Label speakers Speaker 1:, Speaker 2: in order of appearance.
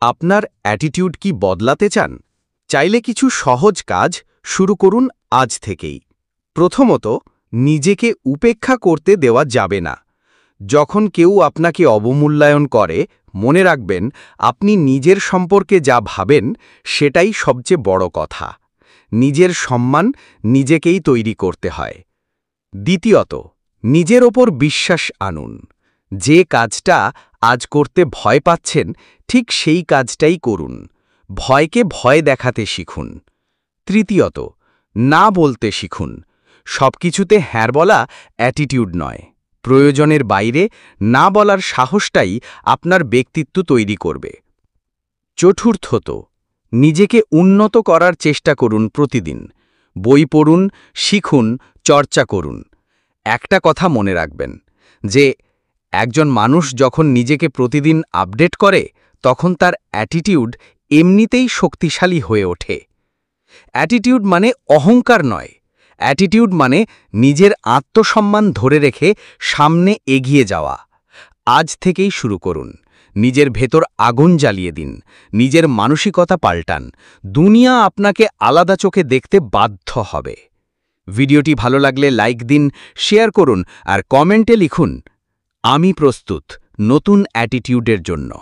Speaker 1: আপনার অ্যাটিটিউড কি বদলাতে চান? চাইলে কিছু সহজ কাজ শুরু করুন আজ থেকেই। প্রথমত, নিজেকে উপেক্ষা করতে দেওয়া যাবে না। যখন কেউ আপনাকে অবমূল্যায়ন করে, মনে রাখবেন আপনি নিজের সম্পর্কে যা ভাবেন সেটাই সবচেয়ে বড় কথা। নিজের সম্মান নিজেকেই তৈরি করতে হয়। দ্বিতীয়ত, নিজের ওপর বিশ্বাস আনুন। যে কাজটা আজ করতে ভয় পাচ্ছেন, ঠিক সেই কাজটাই করুন। ভয়কে ভয় দেখাতে শিখুন। তৃতীয়ত, না বলতে শিখুন। সবকিছুতে হ্যাঁ বলা অ্যাটিটিউড নয়। প্রয়োজনের বাইরে না বলার সাহসটাই আপনার ব্যক্তিত্ব তৈরি করবে। চতুর্থত, নিজেকে উন্নত করার চেষ্টা করুন প্রতিদিন। বই পড়ুন, শিখুন, চর্চা করুন। একটা কথা মনে রাখবেন যে একজন মানুষ যখন নিজেকে প্রতিদিন আপডেট করে, তখন তার অ্যাটিটিউড এমনিতেই শক্তিশালী হয়ে ওঠে। অ্যাটিটিউড মানে অহংকার নয়। অ্যাটিটিউড মানে নিজের আত্মসম্মান ধরে রেখে সামনে এগিয়ে যাওয়া। আজ থেকেই শুরু করুন। নিজের ভেতর আগুন জ্বালিয়ে দিন। নিজের মানসিকতা পাল্টান। দুনিয়া আপনাকে আলাদা চোখে দেখতে বাধ্য হবে। ভিডিওটি ভালো লাগলে লাইক দিন, শেয়ার করুন আর কমেন্টে লিখুন, আমি প্রস্তুত নতুন অ্যাটিটিউডের জন্য।